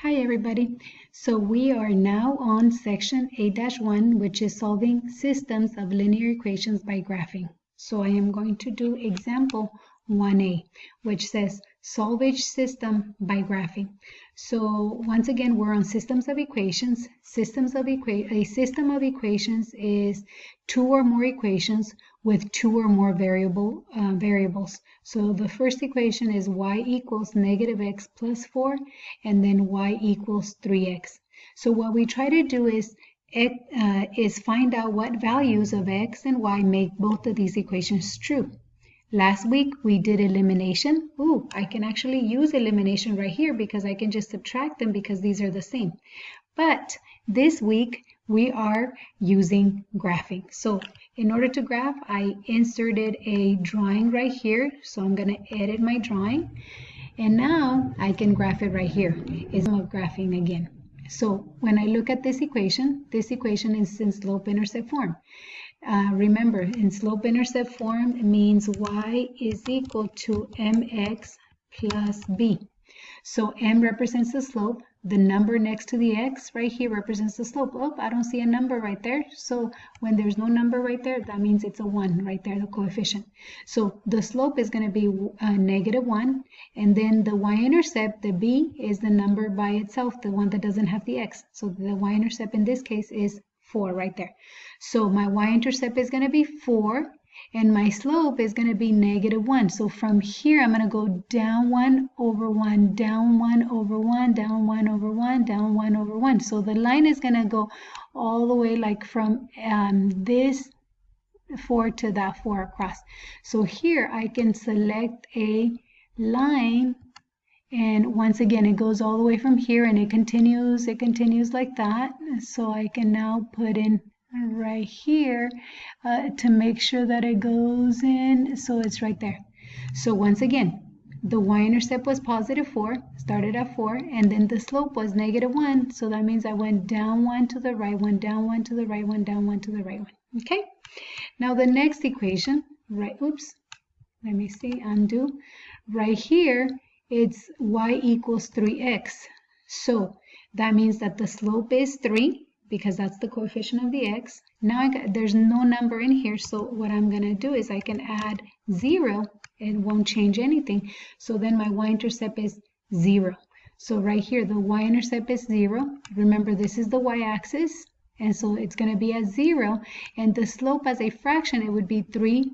Hi everybody. So we are now on section 8-1, which is solving systems of linear equations by graphing. So I am going to do example 1a, which says solve each system by graphing. So once again, we're on systems of equations. A system of equations is two or more equations with two or more variables. So the first equation is y equals negative x plus 4, and then y equals 3x. So what we try to do is find out what values of x and y make both of these equations true. Last week we did elimination. Ooh, I can actually use elimination right here because I can just subtract them because these are the same. But this week we are using graphing. So in order to graph, I inserted a drawing right here. So I'm going to edit my drawing. And now I can graph it right here. It's of graphing again. So when I look at this equation is in slope-intercept form. Remember, in slope-intercept form, it means y is equal to mx plus b. So m represents the slope. The number next to the x right here represents the slope. Oh, I don't see a number right there. So when there's no number right there, that means it's a 1 right there, the coefficient. So the slope is going to be negative 1. And then the y-intercept, the b, is the number by itself, the one that doesn't have the x. So the y-intercept in this case is 4 right there. So my y-intercept is going to be 4. And my slope is going to be negative 1. So from here, I'm going to go down 1 over 1, down 1 over 1, down 1 over 1, down 1 over 1. So the line is going to go all the way like from this 4 to that 4 across. So here I can select a line. And once again, it goes all the way from here and it continues like that. So I can now put in right here to make sure that it goes in, so it's right there. So once again, the y-intercept was positive 4, started at 4, and then the slope was negative 1, so that means I went down 1 to the right, 1 down 1 to the right, 1 down 1 to the right 1. Okay, now the next equation, right, oops, let me see, undo. Right here, it's y equals 3x. So that means that the slope is 3, because that's the coefficient of the x. Now there's no number in here, so what I'm going to do is I can add 0. It won't change anything. So then my y-intercept is 0. So right here, the y-intercept is 0. Remember, this is the y-axis, and so it's going to be at 0. And the slope as a fraction, it would be 3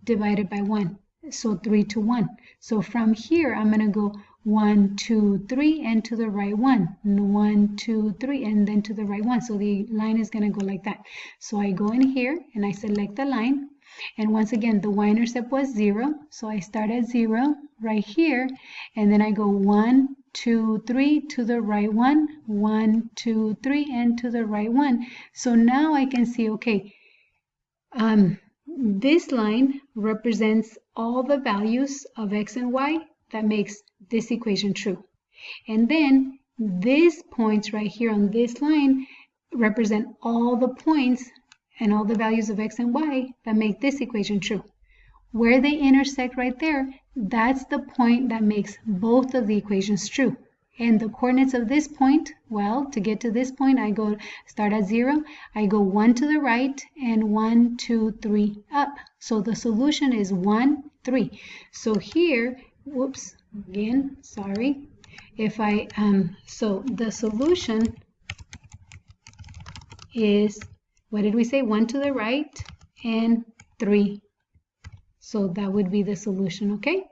divided by 1. So 3 to 1. So from here, I'm going to go 1, 2, 3, and to the right 1. 1, 2, 3, and then to the right 1. So the line is going to go like that. So I go in here and I select the line. And once again, the y-intercept was 0. So I start at 0 right here. And then I go 1, 2, 3 to the right 1. 1, 2, 3, and to the right 1. So now I can see, okay, this line represents all the values of x and y that makes this equation true. And then these points right here on this line represent all the points and all the values of x and y that make this equation true. Where they intersect right there, that's the point that makes both of the equations true. And the coordinates of this point, well, to get to this point, I start at 0, I go 1 to the right, and 1, 2, 3 up. So the solution is 1, 3. So here, whoops, again, sorry. If I, so the solution is, what did we say? 1 to the right and 3. So that would be the solution, okay?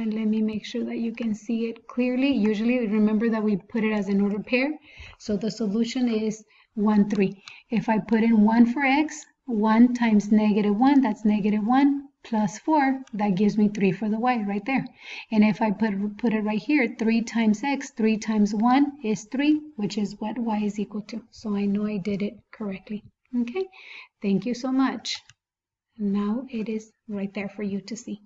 Let me make sure that you can see it clearly. Usually, remember that we put it as an ordered pair. So the solution is 1, 3. If I put in 1 for x, 1 times negative 1, that's negative 1, plus 4, that gives me 3 for the y right there. And if I put it right here, 3 times x, 3 times 1 is 3, which is what y is equal to. So I know I did it correctly. Okay, thank you so much. Now it is right there for you to see.